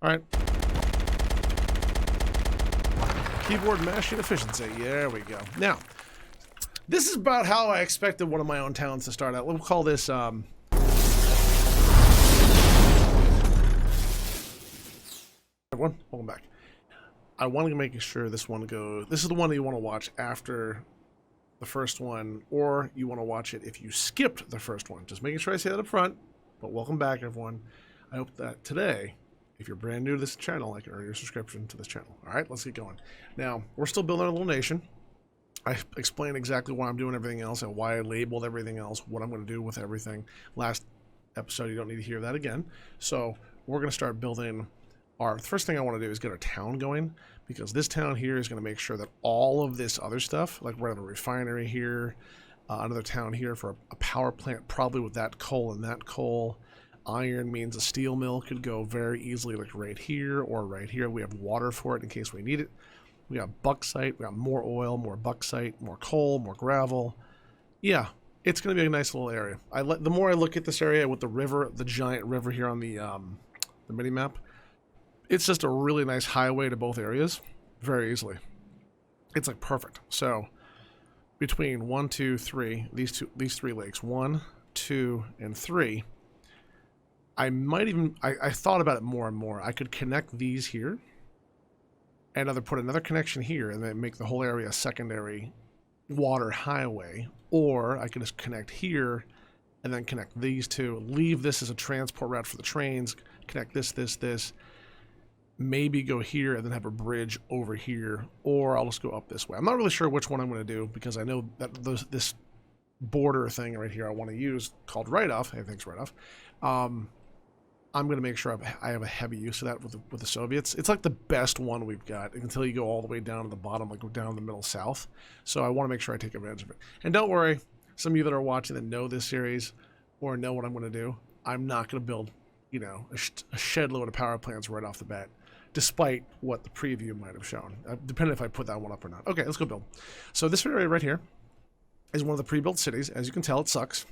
All right. Keyboard mashing efficiency. There we go. Now, this is about how I expected one of my own towns to start out. We'll call this, everyone, welcome back. I want to make sure this one goes... This is the one that you want to watch after the first one, or you want to watch it if you skipped the first one. Just making sure I say that up front. But welcome back, everyone. I hope that today, if you're brand new to this channel, I can earn your subscription to this channel. All right, let's get going. Now, we're still building our little nation. I explained exactly why I'm doing everything else and why I labeled everything else, what I'm going to do with everything. Last episode, you don't need to hear that again. So we're going to start building our... The first thing I want to do is get our town going, because this town here is going to make sure that all of this other stuff, like we're going to have a refinery here, another town here for a power plant, probably with that coal and that coal. Iron means a steel mill could go very easily like right here or right here. We have water for it in case we need it. We got bauxite, we got more oil, more bauxite, more coal, more gravel. Yeah, it's going to be a nice little area. The more I look at this area with the river, the giant river here on the mini map, it's just a really nice highway to both areas, very easily. It's like perfect. So between 1, 2, 3, these three lakes, 1, 2, and 3, I might even I thought about it more and more. I could connect these here, and put another connection here, and then make the whole area a secondary water highway. Or I could just connect here, and then connect these two. Leave this as a transport route for the trains. Connect this. Maybe go here and then have a bridge over here, or I'll just go up this way. I'm not really sure which one I'm going to do, because I know that this border thing right here I want to use called write-off. I think it's write-off. I'm going to make sure I have a heavy use of that with the Soviets. It's like the best one we've got until you go all the way down to the bottom, like go down the middle south. So I want to make sure I take advantage of it. And don't worry, some of you that are watching that know this series or know what I'm going to do, I'm not going to build, you know, a shed load of power plants right off the bat, despite what the preview might have shown, depending if I put that one up or not. Okay, let's go build. So this area right here is one of the pre-built cities. As you can tell, it sucks.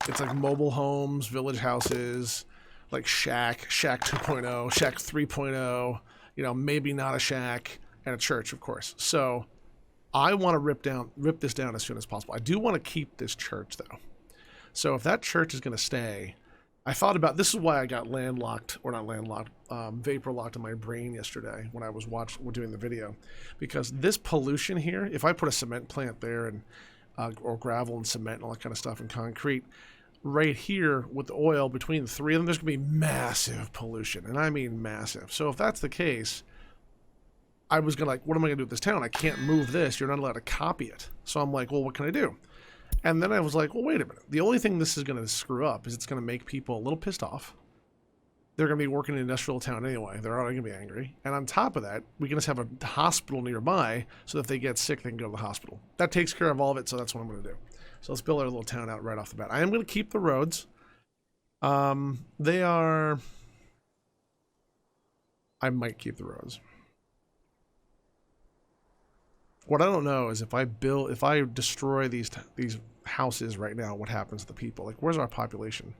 It's like mobile homes, village houses, like shack 2.0, shack 3.0, you know, maybe not a shack, and a church, of course. So I want to rip this down as soon as possible. I do want to keep this church, though. So if that church is going to stay, I thought about, this is why I got vapor locked in my brain yesterday when I was doing the video, because this pollution here, if I put a cement plant there and or gravel and cement and all that kind of stuff and concrete, right here with the oil between the three of them, there's going to be massive pollution, and I mean massive. So if that's the case, I was going to what am I going to do with this town? I can't move this. You're not allowed to copy it. So I'm like, well, what can I do? And then I was like, well, wait a minute. The only thing this is going to screw up is it's going to make people a little pissed off. They're going to be working in an industrial town anyway. They're already going to be angry. And on top of that, we can just have a hospital nearby, so that if they get sick, they can go to the hospital. That takes care of all of it, so that's what I'm going to do. So let's build our little town out right off the bat. I am going to keep the roads. They are... I might keep the roads. What I don't know is if I destroy these houses right now, what happens to the people? Like, where's our population?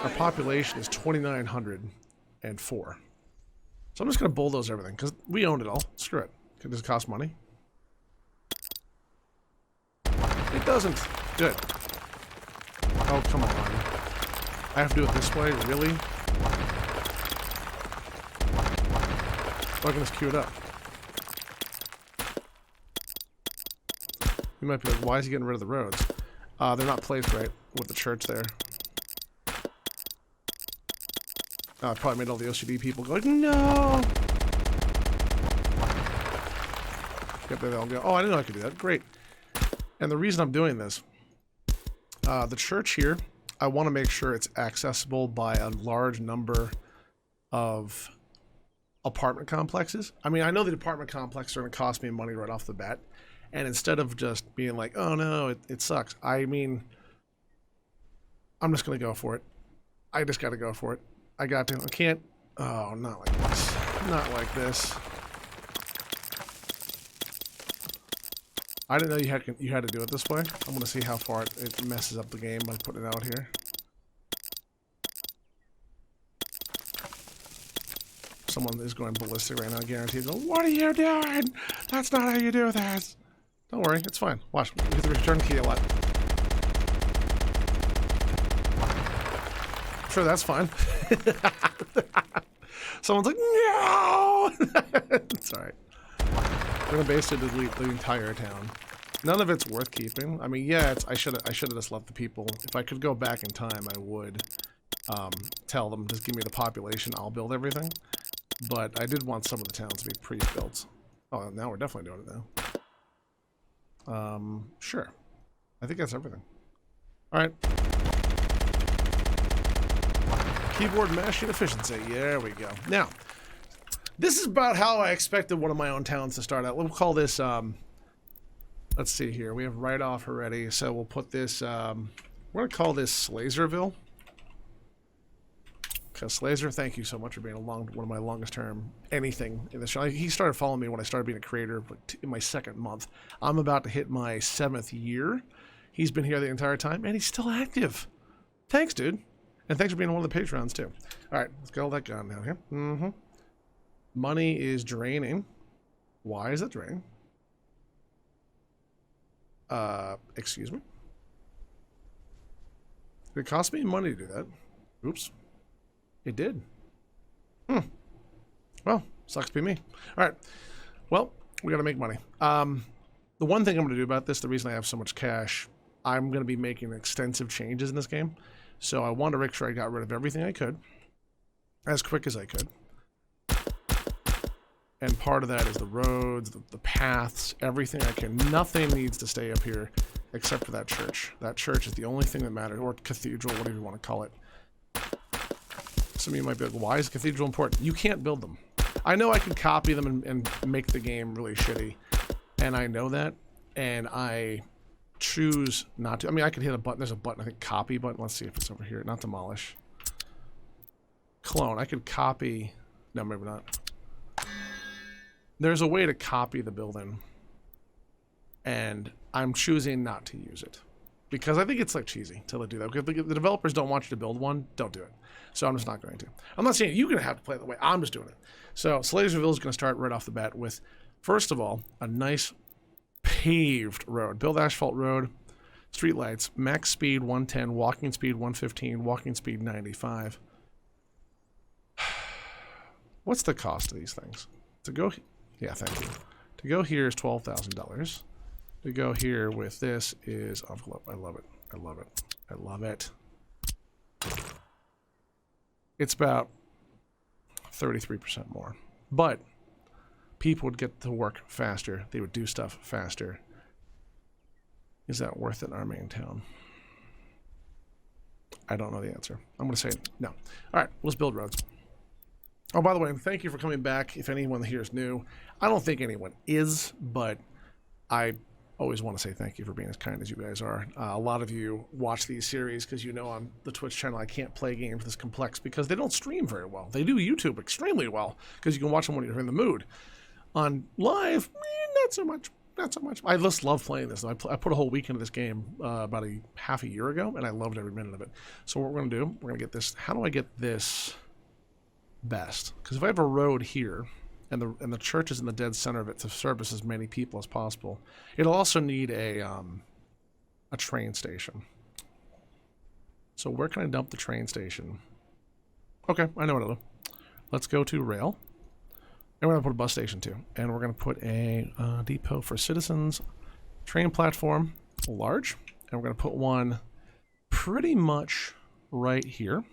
Our population is 2,904. So I'm just going to bulldoze everything, because we own it all. Screw it. Does it cost money? It doesn't. Good. Oh, come on. I have to do it this way? Really? Oh, I can just queue it up. You might be like, why is he getting rid of the roads? They're not placed right with the church there. I probably made all the OCD people go like, no! Yep, there they'll go. Oh, I didn't know I could do that. Great. And the reason I'm doing this, the church here, I want to make sure it's accessible by a large number of apartment complexes. I mean, I know the apartment complexes are going to cost me money right off the bat. And instead of just being like, oh no, it sucks. I mean, I'm just going to go for it. I just got to go for it. I got to. I can't. Oh, not like this. Not like this. I didn't know you had to do it this way. I'm going to see how far it messes up the game by putting it out here. someone is going ballistic right now, guaranteed. What are you doing? That's not how you do this. Don't worry, it's fine. Watch, we get the return key a lot. Sure, that's fine. Someone's like, no! It's alright. We're gonna basically delete the entire town. None of it's worth keeping. I mean, yeah, I should have just left the people. If I could go back in time, I would tell them, just give me the population, I'll build everything. But I did want some of the towns to be pre-built. Oh, now we're definitely doing it now. Sure. I think that's everything. Alright. Keyboard mashing efficiency. There we go. Now, this is about how I expected one of my own towns to start out. We'll call this, let's see here. We have write-off already, so we'll put this, we're going to call this Slazerville. Because Slazer, thank you so much for being one of my longest term anything in the show. He started following me when I started being a creator in my 2nd month. I'm about to hit my 7th year. He's been here the entire time, and he's still active. Thanks, dude. And thanks for being one of the Patreons, too. All right, let's get all that gone down here. Mm-hmm. Money is draining. Why is it draining? Excuse me? It cost me money to do that. Oops. It did. Well, sucks to be me. All right. Well, we got to make money. The one thing I'm going to do about this, the reason I have so much cash, I'm going to be making extensive changes in this game. So I wanted to make sure I got rid of everything I could as quick as I could. And part of that is the roads, the paths, everything I can. Nothing needs to stay up here except for that church. That church is the only thing that matters, or cathedral, whatever you want to call it. Some of you might be like, why is cathedral important? You can't build them. I know I can copy them and make the game really shitty. And I know that. And I choose not to. I mean, I could hit a button. There's a button, I think, copy button. Let's see if it's over here. Not demolish. Clone. I could copy. No, maybe not. There's a way to copy the building. And I'm choosing not to use it. Because I think it's like cheesy to do that. Because the developers don't want you to build one, don't do it. So I'm just not going to. I'm not saying you're going to have to play it that way. I'm just doing it. So Slazerville is going to start right off the bat with, first of all, a nice paved road. Build asphalt road, street lights, max speed 110, walking speed 115, walking speed 95. What's the cost of these things? To go, yeah, thank you. To go here is $12,000. To go here with this is, I love it. I love it. I love it. It's about 33% more. But people would get to work faster. They would do stuff faster. Is that worth it in our main town? I don't know the answer. I'm going to say no. All right, let's build roads. Oh, by the way, thank you for coming back. If anyone here is new, I don't think anyone is, but I always want to say thank you for being as kind as you guys are. A lot of you watch these series because you know on the Twitch channel I can't play games this complex because they don't stream very well. They do YouTube extremely well because you can watch them when you're in the mood. On live, not so much. Not so much. I just love playing this. I put a whole week into this game about half a year ago, and I loved every minute of it. So what we're going to do, we're going to get this. How do I get this best? Because if I have a road here, and the church is in the dead center of it to service as many people as possible, it'll also need a train station. So where can I dump the train station? Okay, I know what I'll do. Let's go to rail. And we're going to put a bus station too. And we're going to put a depot for citizens, train platform, large. And we're going to put one pretty much right here.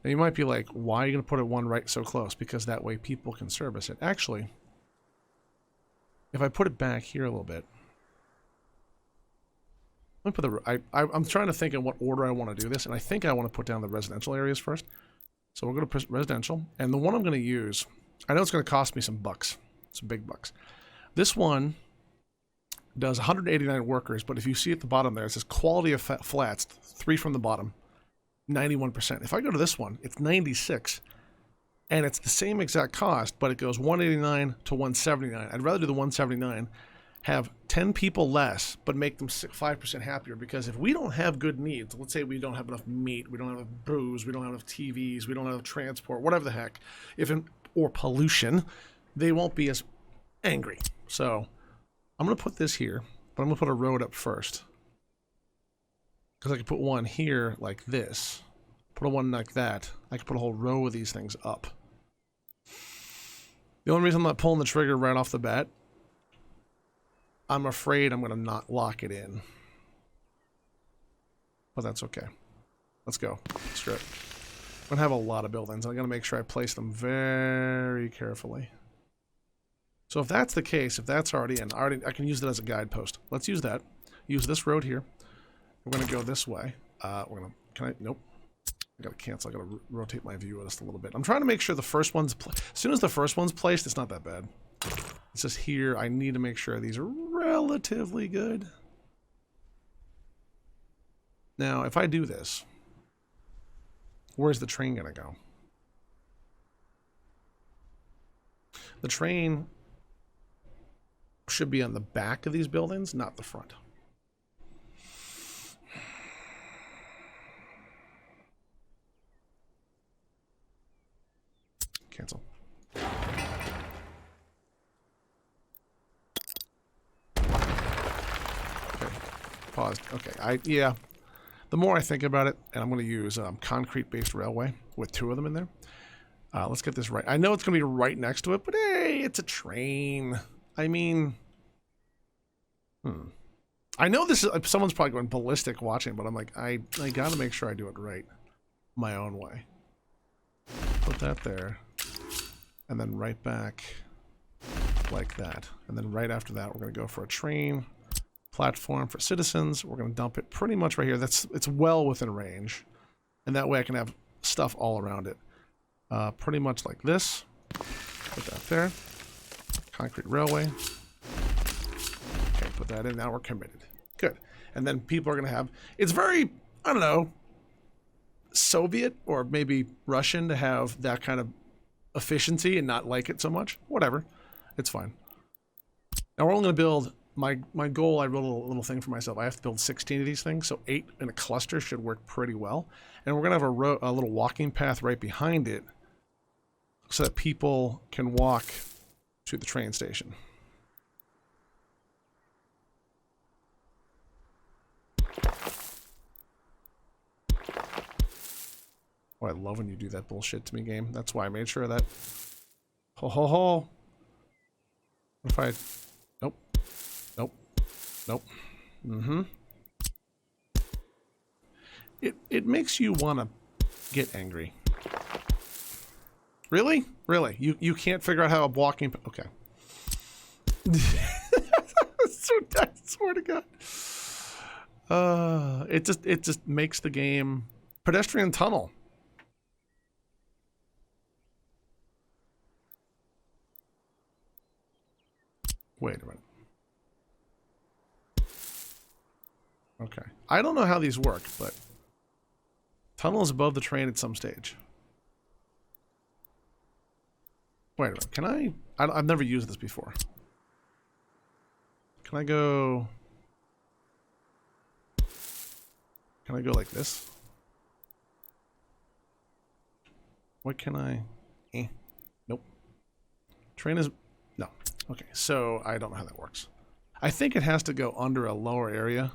And you might be like, why are you going to put one right so close? Because that way people can service it. Actually, if I put it back here a little bit, let me put I'm trying to think in what order I want to do this, and I think I want to put down the residential areas first. So we're going to put residential, and the one I'm going to use, I know it's going to cost me some bucks, some big bucks. This one does 189 workers, but if you see at the bottom there, it says quality of flats, 3 from the bottom. 91%. If I go to this one, it's 96, and it's the same exact cost, but it goes 189 to 179. I'd rather do the 179, have 10 people less, but make them 5% happier. Because if we don't have good needs, let's say we don't have enough meat, we don't have enough booze, we don't have enough TVs, we don't have enough transport, whatever the heck, or pollution, they won't be as angry. So I'm going to put this here, but I'm going to put a road up first. Because I could put one here like this, put one like that. I could put a whole row of these things up. The only reason I'm not pulling the trigger right off the bat, I'm afraid I'm going to not lock it in. But that's okay. Let's go. Strip. I'm going to have a lot of buildings. I'm going to make sure I place them very carefully. So if that's the case, if that's already in, I can use it as a guidepost. Let's use that. Use this road here. We're going to go this way. Nope. I got to cancel. I got to rotate my view just a little bit. I'm trying to make sure the first one's, as soon as the first one's placed, it's not that bad. It's just here. I need to make sure these are relatively good. Now, if I do this, where's the train going to go? The train should be on the back of these buildings, not the front. Cancel. Okay. Paused. Okay. Yeah. The more I think about it, and I'm going to use concrete-based railway with 2 of them in there. Let's get this right. I know it's going to be right next to it, but hey, it's a train. I mean, I know this is, someone's probably going ballistic watching, but I'm like, I got to make sure I do it right my own way. Put that there. And then right back like that. And then right after that, we're going to go for a train platform for citizens. We're going to dump it pretty much right here. It's well within range. And that way I can have stuff all around it. Pretty much like this. Put that there. Concrete railway. Okay, put that in. Now we're committed. Good. And then people are going to have... It's very, I don't know, Soviet or maybe Russian to have that kind of efficiency and not like it so much. Whatever. It's fine. Now we're only going to build... My goal, I wrote a little thing for myself. I have to build 16 of these things, so 8 in a cluster should work pretty well. And we're going to have a little walking path right behind it so that people can walk to the train station. Oh, I love when you do that bullshit to me, game. That's why I made sure of that. Ho ho ho. What if I... Nope. Nope. Nope. Mm-hmm. It makes you want to get angry. Really? Really? You can't figure out how a walking... Okay. I swear to God. It just makes the game... Pedestrian tunnel. Wait a minute. Okay. I don't know how these work, but tunnel is above the train at some stage. Wait a minute. Can I've never used this before. Can I go like this? What can I... Nope. Train is... No. Okay, so I don't know how that works. I think it has to go under a lower area.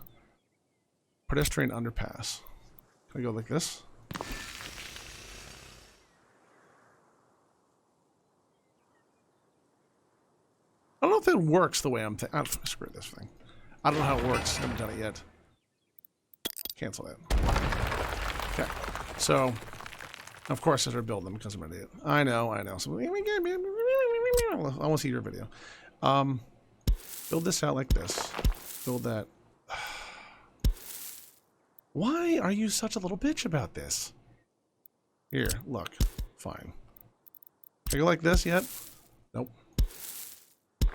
Pedestrian underpass. Can I go like this? I don't know if it works the way I'm thinking. Screw this thing. I don't know how it works. I haven't done it yet. Cancel that. Okay. So, of course, I started building them because I'm an idiot. I know. So, I want to see your video. Build this out like this. Build that. Why are you such a little bitch about this? Here, look. Fine. Can I go like this yet? Nope.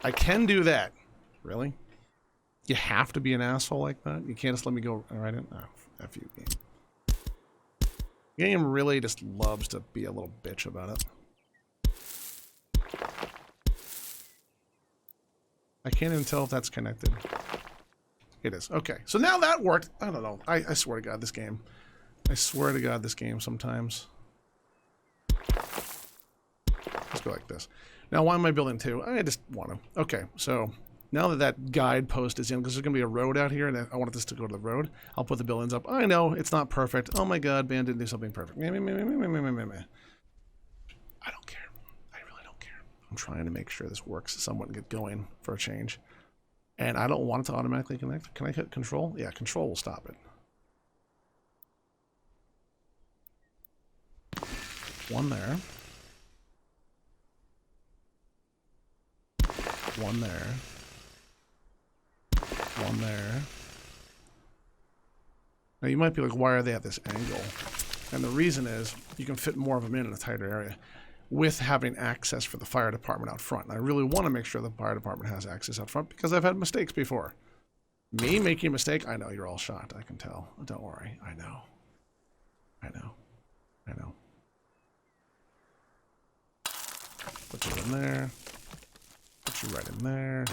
I can do that. Really? You have to be an asshole like that? You can't just let me go right in? Oh, F you, game. The game really just loves to be a little bitch about it. I can't even tell if that's connected. It is. Okay. So now that worked. I don't know. I swear to God, this game. I swear to God, this game sometimes. Let's go like this. Now, why am I building two? I just want to. Okay. So now that that guidepost is in, because there's going to be a road out here, and I wanted this to go to the road, I'll put the buildings up. I know it's not perfect. Oh my God, man didn't do something perfect. I don't care. I really don't care. I'm trying to make sure this works somewhat and get going for a change. And I don't want it to automatically connect. Can I hit control? Yeah, control will stop it. One there. One there. One there. Now you might be like, why are they at this angle? And the reason is you can fit more of them in a tighter area with having access for the fire department out front. And I really want to make sure the fire department has access out front because I've had mistakes before. Me making a mistake, I know you're all shot. I can tell. Don't worry. I know. I know. I know. Put you in there. Put you right in there.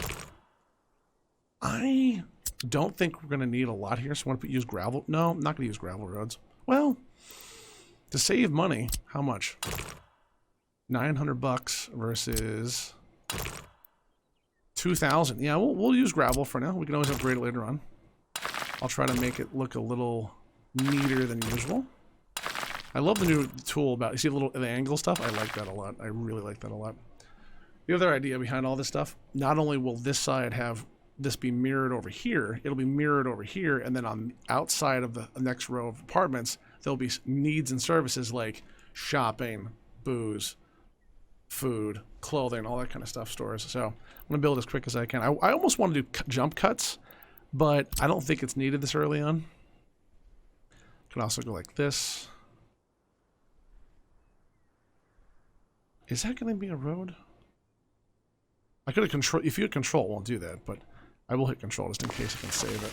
I don't think we're going to need a lot here, so I want to use gravel. No, I'm not going to use gravel roads. Well, to save money, how much? $900 versus 2,000. Yeah, we'll use gravel for now. We can always upgrade it later on. I'll try to make it look a little neater than usual. I love the new tool about, you see the angle stuff? I like that a lot. I really like that a lot. The other idea behind all this stuff, not only will this side have this be mirrored over here, it'll be mirrored over here, and then on the outside of the next row of apartments, there'll be needs and services like shopping, booze, food, clothing, all that kind of stuff, stores. So I'm going to build as quick as I can. I almost want to do jump cuts, but I don't think it's needed this early on. Can also go like this. Is that going to be a road? I could have control. If you hit control, it won't do that, but I will hit control just in case I can save it.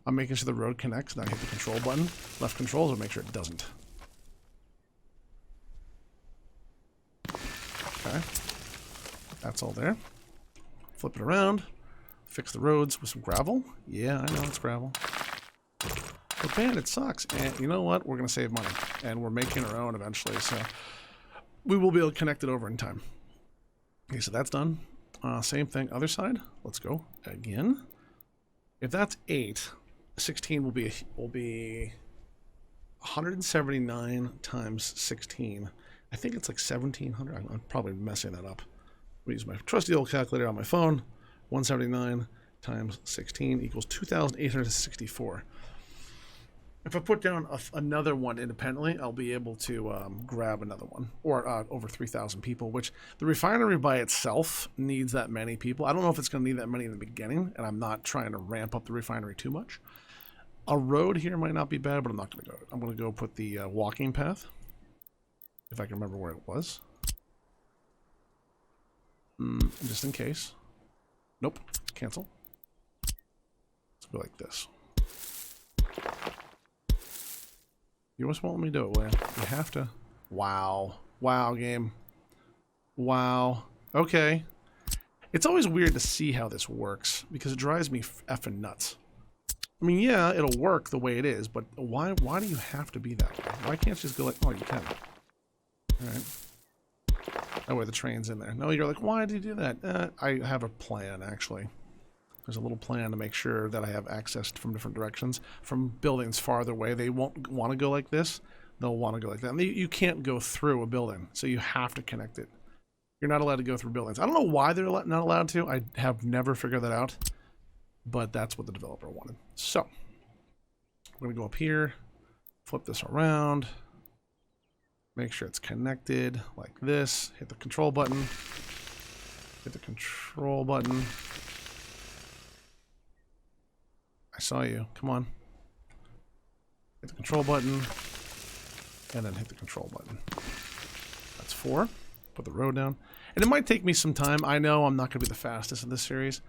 I'm making sure the road connects, and I hit the control button. Left controls will make sure it doesn't. Okay. That's all there. Flip it around. Fix the roads with some gravel. Yeah, I know it's gravel. But man, it sucks. And you know what? We're going to save money. And we're making our own eventually, so we will be able to connect it over in time. Okay, so that's done. Same thing, other side. Let's go again. If that's 8, 16 will be 179 times 16. I think it's like 1,700. I'm probably messing that up. I'll use my trusty old calculator on my phone. 179 times 16 equals 2,864. If I put down another one independently, I'll be able to grab another one, or over 3,000 people, which the refinery by itself needs that many people. I don't know if it's going to need that many in the beginning, and I'm not trying to ramp up the refinery too much. A road here might not be bad, but I'm not going to go. I'm going to go put the walking path, if I can remember where it was. Just in case. Nope. Cancel. Let's go like this. You just won't let me do it, will you? You have to. Wow. Wow, game. Wow. Okay. It's always weird to see how this works, because it drives me effing nuts. I mean, yeah, it'll work the way it is, but why do you have to be that way? Why can't you just go like, oh, you can. Alright. That way the train's in there. No, you're like, why did you do that? I have a plan, actually. There's a little plan to make sure that I have access from different directions. From buildings farther away, they won't want to go like this. They'll want to go like that. And you can't go through a building, so you have to connect it. You're not allowed to go through buildings. I don't know why they're not allowed to. I have never figured that out. But that's what the developer wanted. So, we're going to go up here, flip this around, make sure it's connected like this, hit the control button, hit the control button. I saw you. Come on. Hit the control button, and then hit the control button. That's 4. Put the road down. And it might take me some time. I know I'm not going to be the fastest in this series.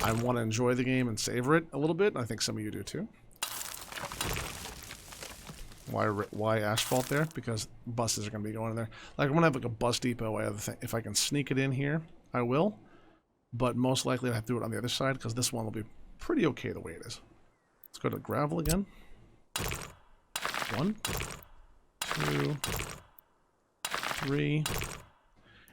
I want to enjoy the game and savor it a little bit. I think some of you do too. Why asphalt there? Because buses are going to be going in there. Like, I'm going to have like a bus depot. If I can sneak it in here, I will. But most likely I have to do it on the other side because this one will be pretty okay the way it is. Let's go to gravel again. 1, 2, 3.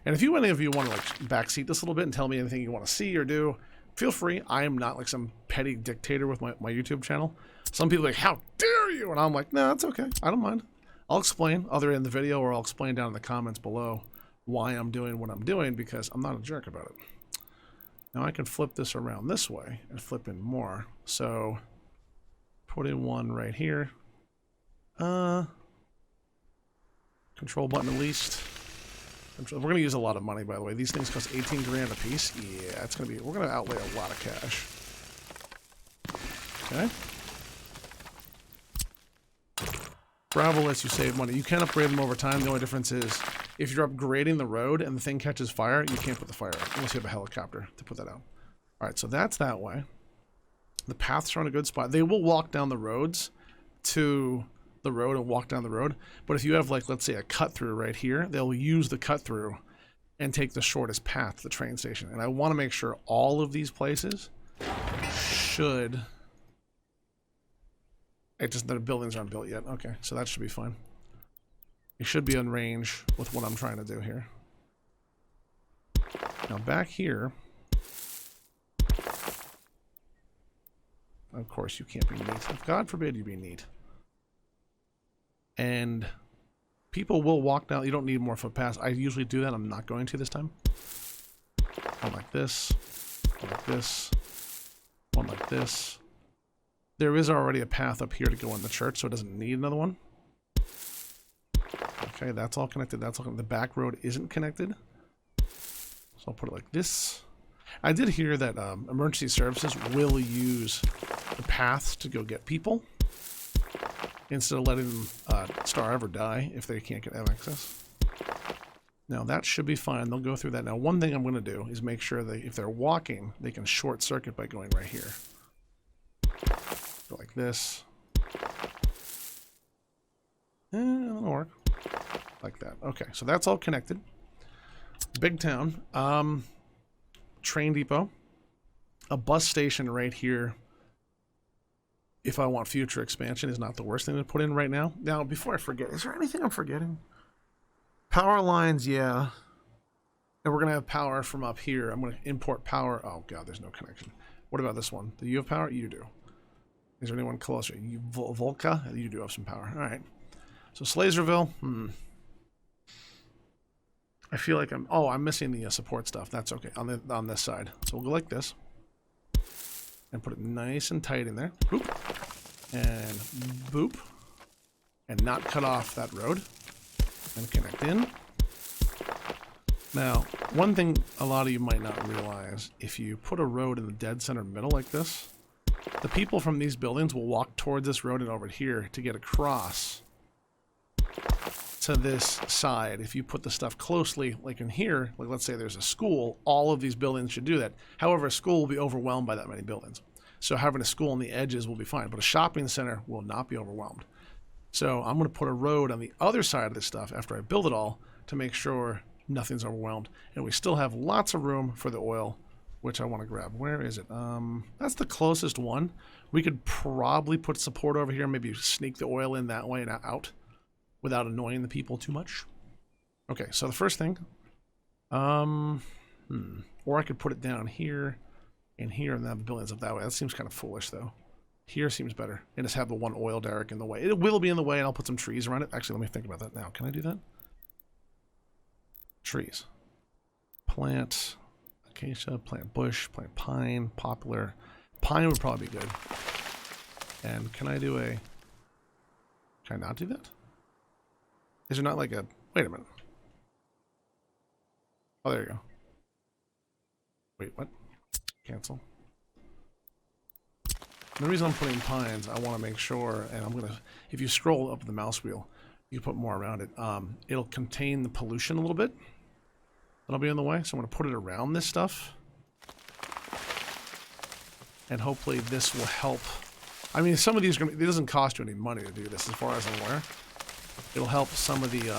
And if any of you want to like backseat this a little bit and tell me anything you want to see or do, feel free. I am not like some petty dictator with my YouTube channel. Some people are like, how dare you? And I'm like, no, it's okay. I don't mind. I'll explain either in the video or I'll explain down in the comments below why I'm doing what I'm doing because I'm not a jerk about it. Now I can flip this around this way and flip in more. So put in one right here. Control button at least. We're going to use a lot of money, by the way. These things cost 18 grand a piece. Yeah, it's going to be, we're going to outlay a lot of cash. Okay. Gravel lets you save money. You can upgrade them over time. The only difference is if you're upgrading the road and the thing catches fire, you can't put the fire out unless you have a helicopter to put that out. All right, so that's that way. The paths are in a good spot. They will walk down the roads to the road and walk down the road. But if you have, like, let's say a cut through right here, they'll use the cut through and take the shortest path to the train station. And I want to make sure all of these places should... It just, the buildings aren't built yet. Okay, so that should be fine. It should be in range with what I'm trying to do here. Now back here, of course you can't be neat. God forbid you be neat. And people will walk down. You don't need more footpaths. I usually do that. I'm not going to this time. One like this. One like this. One like this. There is already a path up here to go in the church, so it doesn't need another one. Okay, that's all connected. That's all connected. The back road isn't connected. So I'll put it like this. I did hear that emergency services will use the paths to go get people instead of letting them starve or die if they can't get access. Now that should be fine. They'll go through that. Now one thing I'm going to do is make sure that if they're walking, they can short circuit by going right here. Go like this. That'll work. Like that. Okay, so that's all connected. Big town. Train depot. A bus station right here. If I want future expansion is not the worst thing to put in right now. Now, before I forget, is there anything I'm forgetting? Power lines, yeah. And we're going to have power from up here. I'm going to import power. Oh, God, there's no connection. What about this one? Do you have power? You do. Is there anyone closer? You, Volca? You do have some power. All right. So Slaserville. I feel like I'm missing the support stuff. That's okay. On this side. So we'll go like this. And put it nice and tight in there. Boop. And boop. And not cut off that road. And connect in. Now, one thing a lot of you might not realize, if you put a road in the dead center middle like this, the people from these buildings will walk towards this road and over here to get across to this side. If you put the stuff closely, like in here, like let's say there's a school, all of these buildings should do that. However, a school will be overwhelmed by that many buildings. So having a school on the edges will be fine, but a shopping center will not be overwhelmed. So I'm going to put a road on the other side of this stuff after I build it all to make sure nothing's overwhelmed. And we still have lots of room for the oil, which I want to grab. Where is it? That's the closest one. We could probably put support over here, maybe sneak the oil in that way and out without annoying the people too much. Okay, so the first thing, or I could put it down here and here and have the buildings up that way. That seems kind of foolish though. Here seems better. And just have the one oil derrick in the way. It will be in the way and I'll put some trees around it. Actually, let me think about that now. Can I do that? Trees. Plant acacia, plant bush, plant pine, poplar. Pine would probably be good. And can I do a... Can I not do that? Is there not like a... Wait a minute. Oh, there you go. Wait, what? Cancel. And the reason I'm putting pines, I want to make sure, and I'm going to... If you scroll up the mouse wheel, you can put more around it. It'll contain the pollution a little bit. That'll be in the way, so I'm going to put it around this stuff. And hopefully this will help. I mean, some of these it doesn't cost you any money to do this, as far as I'm aware. It'll help some of the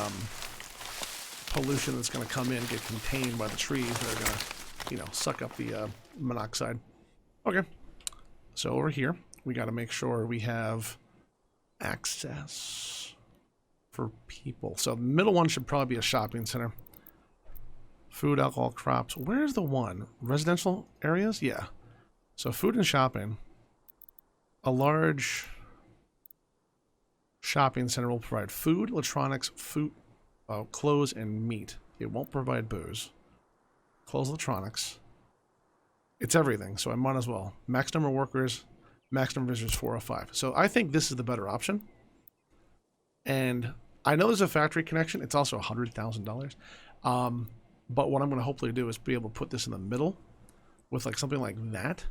pollution that's going to come in get contained by the trees that are going to, you know, suck up the monoxide. Okay. So over here, we got to make sure we have access for people. So the middle one should probably be a shopping center. Food, alcohol, crops. Where's the one? Residential areas? Yeah. So food and shopping. A large shopping center will provide food, electronics, clothes, and meat. It won't provide booze. Clothes, electronics. It's everything, so I might as well. Max number of workers, max number of visitors 405. So I think this is the better option. And I know there's a factory connection. It's also $100,000. But what I'm going to hopefully do is be able to put this in the middle with like something like that.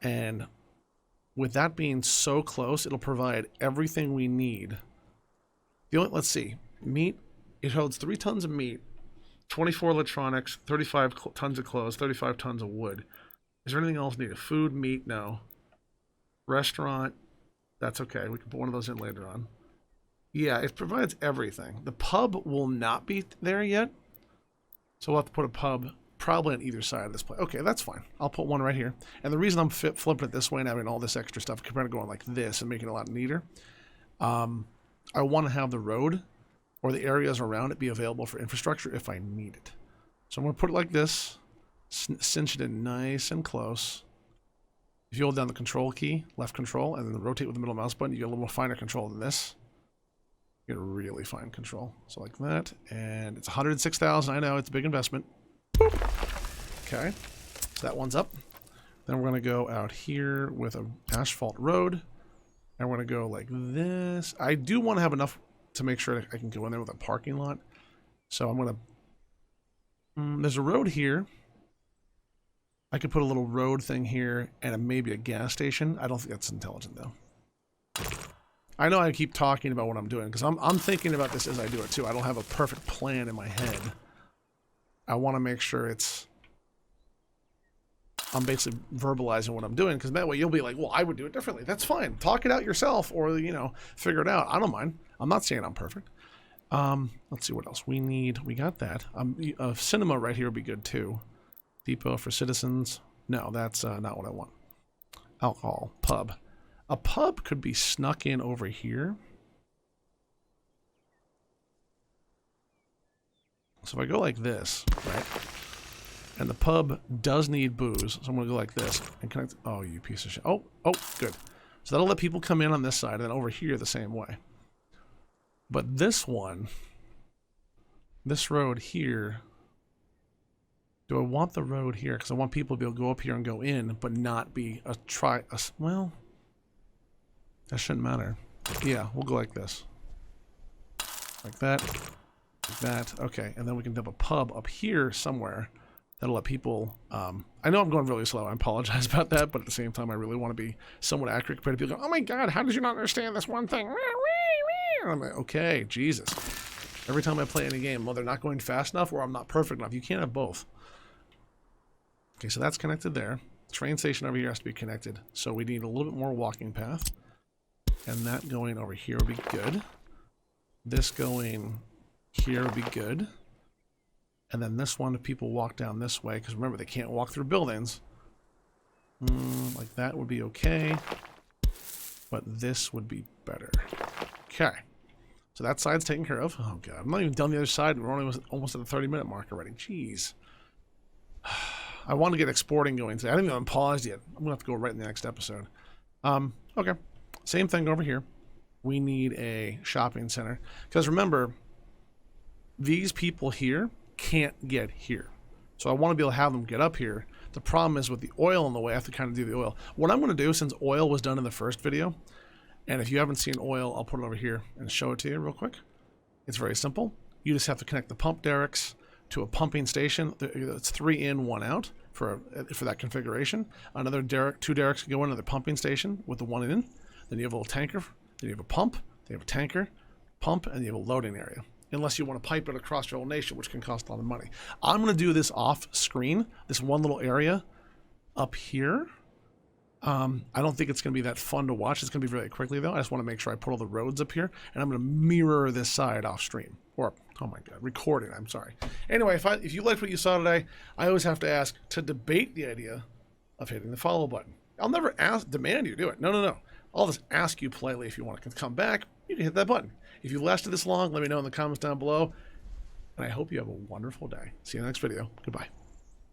And with that being so close, it'll provide everything we need. Let's see. Meat. It holds 3 tons of meat, 24 electronics, 35 tons of clothes, 35 tons of wood. Is there anything else needed? Food, meat, no. Restaurant, that's okay. We can put one of those in later on. Yeah, it provides everything. The pub will not be there yet. So we'll have to put a pub probably on either side of this place. Okay, that's fine. I'll put one right here. And the reason I'm flipping it this way and having all this extra stuff compared to going like this and making it a lot neater, I want to have the road or the areas around it be available for infrastructure if I need it. So I'm going to put it like this, cinch it in nice and close. If you hold down the control key, left control, and then rotate with the middle mouse button, you get a little more finer control than this. You get a really fine control. So like that, and it's 106,000. I know it's a big investment. Boop. Okay, so that one's up. Then we're going to go out here with an asphalt road, and we're going to go like this. I do want to have enough to make sure I can go in there with a parking lot. So I'm going to... there's a road here. I could put a little road thing here and maybe a gas station. I don't think that's intelligent, though. I know I keep talking about what I'm doing, because I'm thinking about this as I do it, too. I don't have a perfect plan in my head. I want to make sure I'm basically verbalizing what I'm doing, because that way you'll be like, well, I would do it differently. That's fine. Talk it out yourself, or, you know, figure it out. I don't mind. I'm not saying I'm perfect. Let's see what else we need. We got that. A cinema right here would be good, too. Depot for citizens. No, that's not what I want. Alcohol. Pub. A pub could be snuck in over here. So if I go like this, right? And the pub does need booze, so I'm going to go like this and connect. Oh, you piece of shit. Oh, good. So that'll let people come in on this side, and then over here the same way. But this one, this road here, do I want the road here? Because I want people to be able to go up here and go in, but not be well, that shouldn't matter. Yeah, we'll go like this. Like that. Like that. Okay, and then we can have a pub up here somewhere that'll let people... I know I'm going really slow. I apologize about that, but at the same time, I really want to be somewhat accurate compared to people going, oh my god, how did you not understand this one thing? I'm like, okay, Jesus. Every time I play any game, well, they're not going fast enough or I'm not perfect enough. You can't have both. Okay, so that's connected there. Train station over here has to be connected. So we need a little bit more walking path. And that going over here would be good. This going here would be good. And then this one, if people walk down this way, because remember, they can't walk through buildings. Like that would be okay. But this would be better. Okay. So that side's taken care of. Oh, God. I'm not even done the other side. We're only almost at the 30-minute mark already. Jeez. I want to get exporting going today. I didn't even pause yet. I'm going to have to go right in the next episode. Okay. Same thing over here. We need a shopping center. Because remember, these people here can't get here. So I want to be able to have them get up here. The problem is with the oil in the way, I have to kind of do the oil. What I'm going to do, since oil was done in the first video, and if you haven't seen oil, I'll put it over here and show it to you real quick. It's very simple. You just have to connect the pump derricks to a pumping station. It's 3 in, 1 out for that configuration. Another derrick, 2 derricks can go into the pumping station with the 1 in. Then you have a little tanker. Then you have a pump. Then you have a tanker, pump, and you have a loading area. Unless you want to pipe it across your whole nation, which can cost a lot of money. I'm going to do this off screen, this one little area up here. I don't think it's going to be that fun to watch. It's going to be really quickly, though. I just want to make sure I put all the roads up here, and I'm going to mirror this side off stream. Or, oh my God, recording, I'm sorry. Anyway, if you liked what you saw today, I always have to ask to debate the idea of hitting the follow button. I'll never demand you do it. No. I'll just ask you politely if you want to come back, you can hit that button. If you lasted this long, let me know in the comments down below. And I hope you have a wonderful day. See you in the next video. Goodbye.